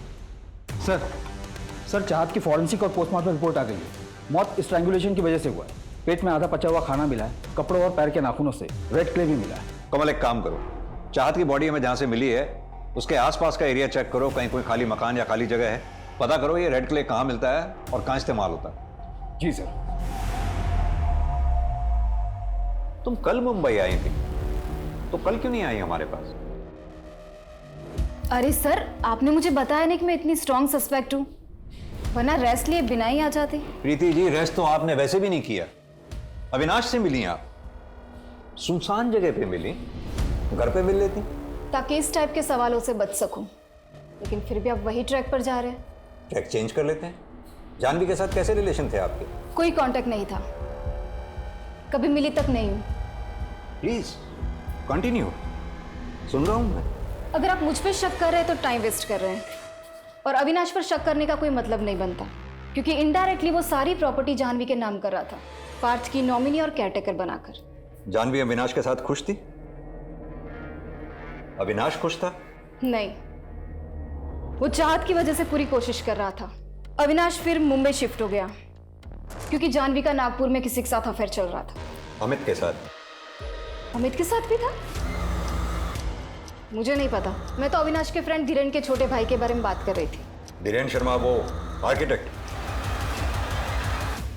सर, चाहत की फॉरेंसिक और पोस्टमार्टम रिपोर्ट आ गई है। मौत स्ट्रैंगुलेशन की वजह से हुआ है। पेट में आधा पचा हुआ खाना मिला है, कपड़ों और पैर के नाखूनों से रेड क्ले भी मिला है। कमल, एक काम करो, चाहत की बॉडी हमें जहां से मिली है उसके आसपास का एरिया चेक करो, कहीं कोई खाली मकान या खाली जगह है। पता करो ये रेड क्ले कहाँ मिलता है और कहाँ इस्तेमाल होता है। जी सर। तुम कल मुंबई आई थी, तो कल क्यों नहीं आई हमारे पास? अरे सर, आपने मुझे बताया नहीं कि मैं इतनी स्ट्रॉन्ग सस्पेक्ट हूँ, वरना रेस्ट लिए बिना ही आ जाती। प्रीति जी, रेस्ट तो आपने वैसे भी नहीं किया। अविनाश से मिली आप, सुनसान जगह पे मिली, घर पे मिल लेती ताकि इस टाइप के सवालों से बच सकूं। लेकिन फिर भी आप वही ट्रैक पर जा रहे हैं। ट्रैक चेंज कर लेते हैं। जानवी के साथ कैसे रिलेशन थे आपके? कोई कांटेक्ट नहीं था, कभी मिली तक नहीं हूं। प्लीज कंटिन्यू, सुन रहा हूं मैं। अगर आप मुझ पर शक कर रहे हैं तो टाइम वेस्ट कर रहे हैं, और अविनाश पर शक करने का कोई मतलब नहीं बनता, क्योंकि इनडायरेक्टली वो सारी प्रॉपर्टी जानवी के नाम कर रहा था, पार्थ की नॉमिनी और केयरटेकर बनाकर। जानवी अविनाश के साथ खुश थी? अविनाश खुश था? नहीं, वो चाहत की वजह से पूरी कोशिश कर रहा था। अविनाश फिर मुंबई शिफ्ट हो गया क्योंकि जानवी का नागपुर में किसी के साथ अफेयर चल रहा था। अमित के साथ? अमित के साथ भी था? मुझे नहीं पता। मैं तो अविनाश के फ्रेंड धीरेन के छोटे भाई के बारे में बात कर रही थी। धीरेन शर्मा, वो आर्किटेक्ट?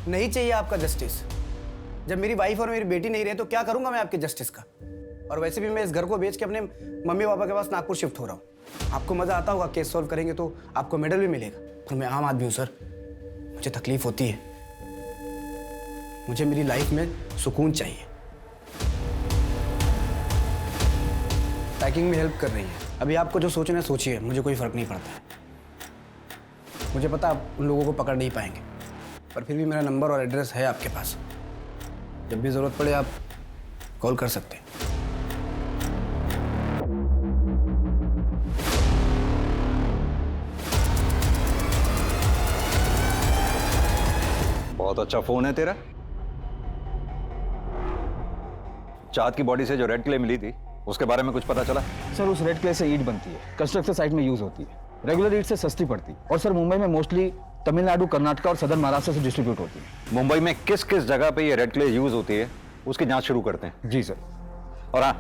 नहीं चाहिए आपका जस्टिस। जब मेरी वाइफ और मेरी बेटी नहीं रहे तो क्या करूंगा मैं आपके जस्टिस का। और वैसे भी मैं इस घर को बेच के अपने मम्मी पापा के पास नागपुर शिफ्ट हो रहा हूँ। आपको मजा आता होगा, केस सॉल्व करेंगे तो आपको मेडल भी मिलेगा। पर मैं आम आदमी हूँ सर, मुझे तकलीफ होती है। मुझे मेरी लाइफ में सुकून चाहिए। पैकिंग में हेल्प कर रही है। अभी आपको जो सोचना है सोचिए, मुझे कोई फर्क नहीं पड़ता है। मुझे पता आप उन लोगों को पकड़ नहीं पाएंगे, पर फिर भी मेरा नंबर और एड्रेस है आपके पास। जब भी जरूरत पड़े आप कॉल कर सकते हैं। बहुत अच्छा फोन है तेरा। चाँद की बॉडी से जो रेड क्ले मिली थी उसके बारे में कुछ पता चला? सर उस रेड क्ले से ईंट बनती है, कंस्ट्रक्शन साइट में यूज होती है। रेगुलर ईंट से सस्ती पड़ती है और सर मुंबई में मोस्टली तमिलनाडु, कर्नाटक और सदर्न महाराष्ट्र से डिस्ट्रीब्यूट होती है। मुंबई में किस किस जगह पे ये रेड क्ले यूज होती है उसकी जांच शुरू करते हैं। जी सर। और हाँ,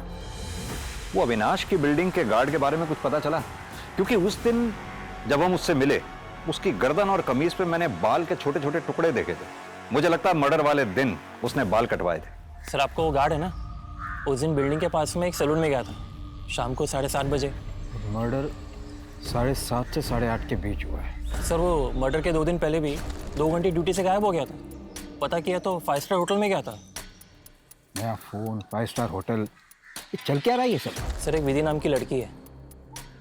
वो अविनाश की बिल्डिंग के गार्ड के बारे में कुछ पता चला? क्योंकि उस दिन जब हम उससे मिले उसकी गर्दन और कमीज पे मैंने बाल के छोटे छोटे टुकड़े देखे थे। मुझे लगता है मर्डर वाले दिन उसने बाल कटवाए थे। सर आपको वो गार्ड है ना, उस दिन बिल्डिंग के पास में एक सैलून में गया था शाम को 7:30 बजे। मर्डर 7:30 से 8:30 के बीच हुआ है। सर वो मर्डर के 2 दिन पहले भी 2 घंटे ड्यूटी से गायब हो गया था। पता किया तो 5 स्टार होटल में गया था। नया फोन, 5 स्टार होटल, ये चल क्या रहा है ये सब? सर एक विधि नाम की लड़की है,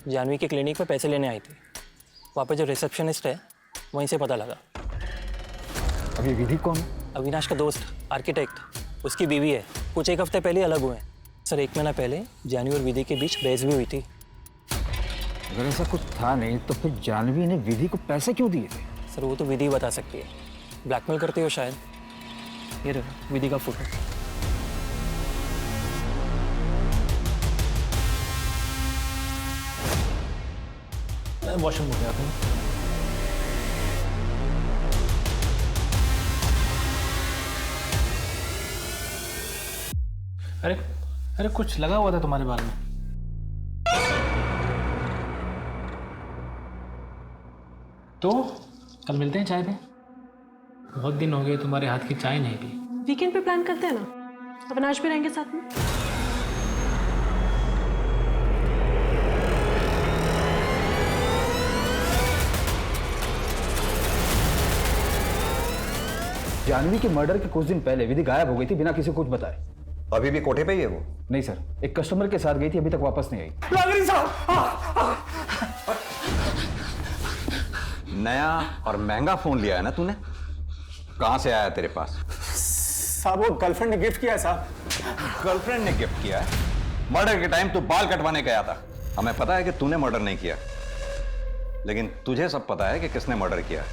जानवी के क्लिनिक पे पैसे लेने आई थी। वहाँ पे जो रिसेप्शनिस्ट है वहीं से पता लगा। अभी विधि कौन? अविनाश का दोस्त, आर्किटेक्ट, उसकी बीवी है। कुछ एक हफ्ते पहले अलग हुए हैं। सर 1 महीना पहले जानवी और विधि के बीच बहस भी हुई थी। अगर ऐसा कुछ था नहीं तो फिर जानवी ने विधि को पैसे क्यों दिए थे? सर वो तो विधि बता सकती है, ब्लैकमेल करती हो शायद। ये रहा विधि का फोटो। वॉशरूम हो गया था। अरे अरे कुछ लगा हुआ था तुम्हारे बाल में। तो कल मिलते हैं चाय पे। बहुत दिन हो गए तुम्हारे हाथ की चाय नहीं पी। वीकेंड पे प्लान करते हैं ना, अविनाश भी रहेंगे साथ में। जानवी के मर्डर के कुछ दिन पहले विधि गायब हो गई थी बिना किसी को कुछ बताए। अभी भी कोठे पे ही है वो? नहीं सर, एक कस्टमर के साथ गई थी, अभी तक वापस नहीं आई। नया और महंगा फोन लिया है ना तूने? कहां से आया तेरे पास? साहब वो गर्लफ्रेंड ने गिफ्ट किया है साहब। गर्लफ्रेंड ने गिफ्ट किया है? मर्डर के टाइम तू बाल कटवाने गया था। हमें पता है कि तूने मर्डर नहीं किया, लेकिन तुझे सब पता है कि किसने मर्डर किया।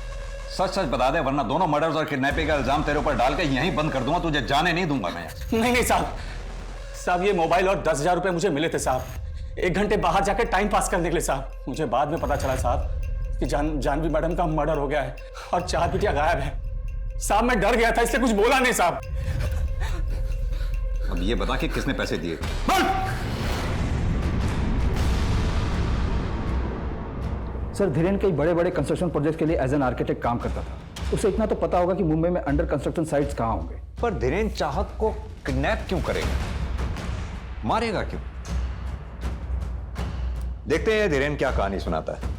सच सच बता दे, वरना दोनों मर्डर्स और किडनैपिंग का इल्जाम तेरे ऊपर डाल के यहीं बंद कर दूंगा। तुझे जाने नहीं दूंगा मैं। नहीं साहब ये मोबाइल और 10,000 रुपए मुझे मिले थे साहब, 1 घंटे बाहर जाकर टाइम पास करने के लिए साहब। मुझे बाद में पता चला साहब कि जानवी मैडम का मर्डर हो गया है और 4 बिटिया गायब है। साहब मैं डर गया था इसलिए कुछ बोला नहीं साहब। अब ये बता कि किसने पैसे दिए? सर धीरेन कई बड़े बड़े कंस्ट्रक्शन प्रोजेक्ट के लिए एज एन आर्किटेक्ट काम करता था। उसे इतना तो पता होगा कि मुंबई में अंडर कंस्ट्रक्शन साइट्स कहाँ होंगे। पर धीरेन चाहत को किडनैप क्यों करेगा? मारेगा क्यों? देखते हैं धीरेन क्या कहानी सुनाता है।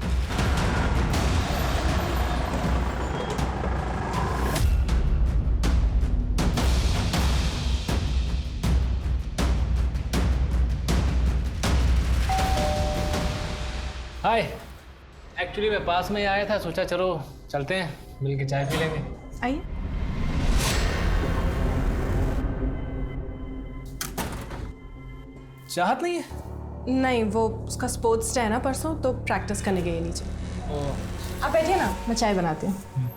हाय, एक्चुअली मैं पास में ही आया था, सोचा चलो चलते हैं मिल के चाय पी लेंगे। आइए। चाहत नहीं है? नहीं, वो उसका स्पोर्ट्स डे है ना परसों, तो प्रैक्टिस करने गई नीचे। आप बैठिए ना, मैं चाय बनाती हूँ।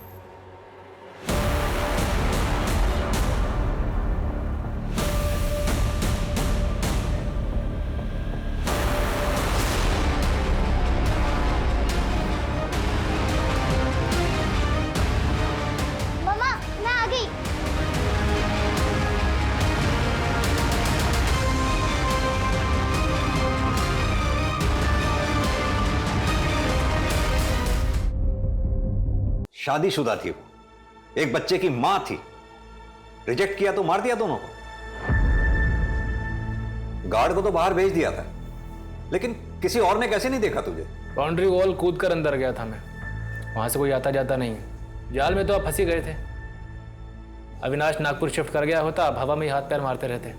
शादीशुदा थी वो, एक बच्चे की मां थी। रिजेक्ट किया तो मार दिया दोनों को। गार्ड को तो बाहर भेज दिया था, लेकिन किसी और ने कैसे नहीं देखा तुझे? बाउंड्री वॉल कूद कर अंदर गया था मैं, वहां से कोई आता जाता नहीं है। जाल में तो आप फंसी गए थे। अविनाश नागपुर शिफ्ट कर गया होता, अब हवा में ही हाथ पैर मारते रहते।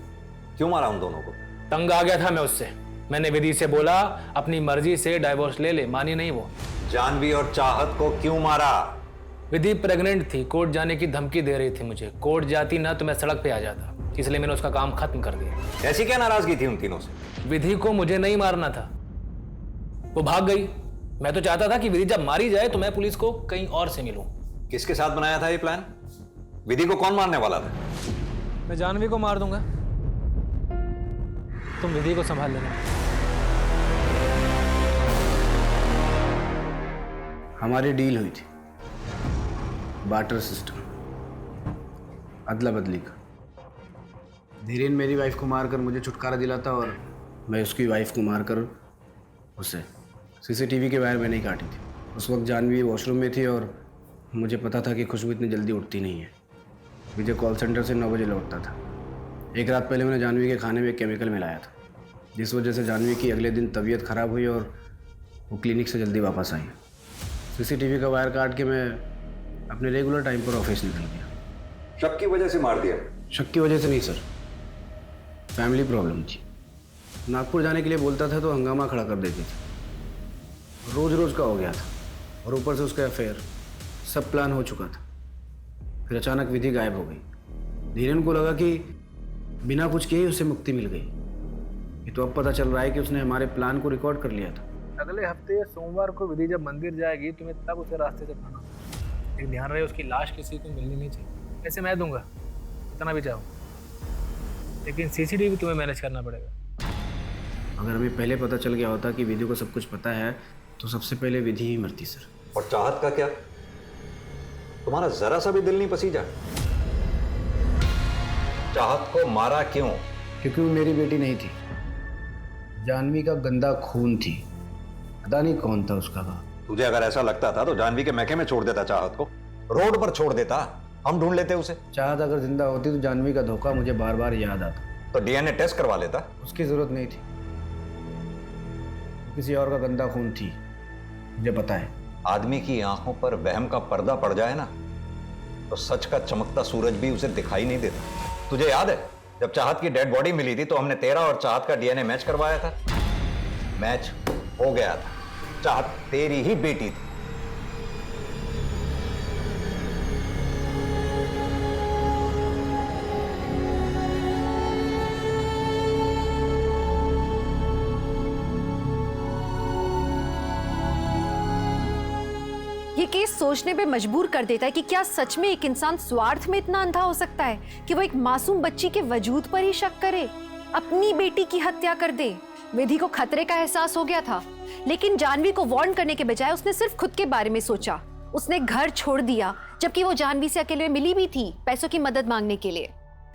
क्यों मारा उन दोनों को? तंग आ गया था मैं उससे। मैंने विधि से बोला अपनी मर्जी से डाइवोर्स ले ले, मानी नहीं वो। जानवी और चाहत को क्यों मारा? विधि प्रेग्नेंट थी, कोर्ट जाने की धमकी दे रही थी मुझे। कोर्ट जाती ना तो मैं सड़क पे आ जाता, इसलिए मैंने उसका काम खत्म कर दिया। ऐसी क्या नाराजगी थी उन तीनों से? विधि को मुझे नहीं मारना था, वो भाग गई। मैं तो चाहता था कि विधि जब मारी जाए तो मैं पुलिस को कहीं और से मिलूं। किसके साथ बनाया था ये प्लान? विधि को कौन मारने वाला था? मैं जानवी को मार दूंगा, तुम विधि को संभाल लेना। हमारी डील हुई थी, बार्टर सिस्टम, अदला बदली का। धीरेन मेरी वाइफ को मारकर मुझे छुटकारा दिलाता और मैं उसकी वाइफ को मारकर उसे। सीसीटीवी के वायर मैंने ही काटी थी। उस वक्त जानवी वॉशरूम में थी और मुझे पता था कि खुशबू इतनी जल्दी उठती नहीं है। विजय कॉल सेंटर से 9 बजे लौटता था। एक रात पहले मैंने जानवी के खाने में एक केमिकल मिलाया था, जिस वजह से जानवी की अगले दिन तबीयत खराब हुई और वो क्लिनिक से जल्दी वापस आई। सीसीटीवी का वायर काट के मैं अपने रेगुलर टाइम पर ऑफिस निकल गया। शक की वजह से मार दिया? शक की वजह से नहीं सर, फैमिली प्रॉब्लम थी। नागपुर जाने के लिए बोलता था तो हंगामा खड़ा कर देते थे। रोज रोज का हो गया था और ऊपर से उसका अफेयर। सब प्लान हो चुका था, फिर अचानक विधि गायब हो गई। धीरेन को लगा कि बिना कुछ किए उसे मुक्ति मिल गई। ये तो अब पता चल रहा है कि उसने हमारे प्लान को रिकॉर्ड कर लिया था। अगले हफ्ते सोमवार को विधि जब मंदिर जाएगी तुम्हें तब उसे रास्ते से पाना। लेकिन ध्यान रहे उसकी लाश किसी को मिलनी नहीं चाहिए। ऐसे मैं दूंगा कितना भी चाहो, लेकिन सीसीटीवी तुम्हें मैनेज करना पड़ेगा। अगर हमें पहले पता चल गया होता कि विधि को सब कुछ पता है तो सबसे पहले विधि ही मरती सर। और चाहत का क्या? तुम्हारा जरा सा भी दिल नहीं पसीजा? चाहत को मारा क्यों? क्योंकि वो मेरी बेटी नहीं थी, जानवी का गंदा खून थी। पता नहीं कौन था उसका बाप। तुझे अगर ऐसा लगता था तो जानवी के मैके में छोड़ देता, चाहत को रोड पर छोड़ देता, हम ढूंढ लेते उसे। चाहत अगर जिंदा होती तो जानवी का धोखा मुझे बार बार याद आता। तो डीएनए टेस्ट करवा लेता। उसकी जरूरत नहीं थी, किसी और का गंदा खून थी, मुझे पता है। आदमी की आंखों पर वहम का पर्दा पड़ जाए ना तो सच का चमकता सूरज भी उसे दिखाई नहीं देता। तुझे याद है जब चाहत की डेड बॉडी मिली थी तो हमने तेरा और चाहत का डीएनए मैच करवाया था? मैच हो गया था, चाहत तेरी ही बेटी थी। ये केस सोचने पे मजबूर कर देता है कि क्या सच में एक इंसान स्वार्थ में इतना अंधा हो सकता है कि वो एक मासूम बच्ची के वजूद पर ही शक करे, अपनी बेटी की हत्या कर दे। विधि को खतरे का एहसास हो गया था, लेकिन जानवी को वार्न करने के बजाय उसने सिर्फ खुद के बारे में सोचा। उसने घर छोड़ दिया, जबकि वो जानवी से अकेले में मिली भी थी पैसों की मदद मांगने के लिए।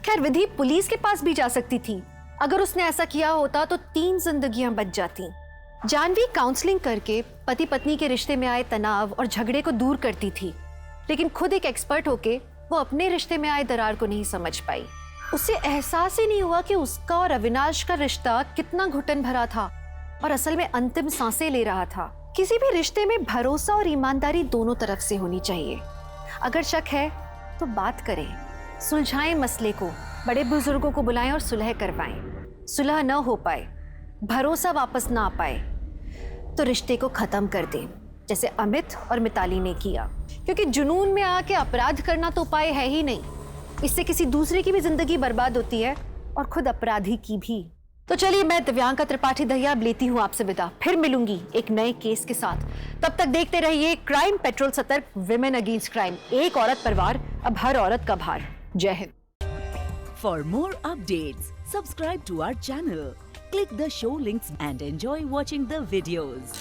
खैर, विधि पुलिस के पास भी जा सकती थी। अगर उसने ऐसा किया होता तो 3 जिंदगियां बच जाती। जानवी काउंसलिंग करके पति पत्नी के रिश्ते में आए तनाव और झगड़े को दूर करती थी, लेकिन खुद एक एक्सपर्ट होके वो अपने रिश्ते में आए दरार को नहीं समझ पाई। उसे एहसास ही नहीं हुआ कि उसका और अविनाश का रिश्ता कितना घुटन भरा था और असल में अंतिम सांसें ले रहा था। किसी भी रिश्ते में भरोसा और ईमानदारी दोनों तरफ से होनी चाहिए। अगर शक है तो बात करें, सुलझाएं मसले को, बड़े बुजुर्गों को बुलाएं और सुलह करवाएं। सुलह न हो पाए, भरोसा वापस ना आ पाए तो रिश्ते को खत्म कर दें, जैसे अमित और मिताली ने किया। क्योंकि जुनून में आके अपराध करना तो उपाय है ही नहीं, इससे किसी दूसरे की भी जिंदगी बर्बाद होती है और खुद अपराधी की भी। तो चलिए, मैं दिव्यांका त्रिपाठी दहिया अब लेती हूँ आपसे विदा। फिर मिलूंगी एक नए केस के साथ। तब तक देखते रहिए क्राइम पेट्रोल सतर्क, विमेन अगेंस्ट क्राइम। एक औरत परिवार, अब हर औरत का भार। जय Hind. For more updates, subscribe to our channel. Click the show links and enjoy watching the videos.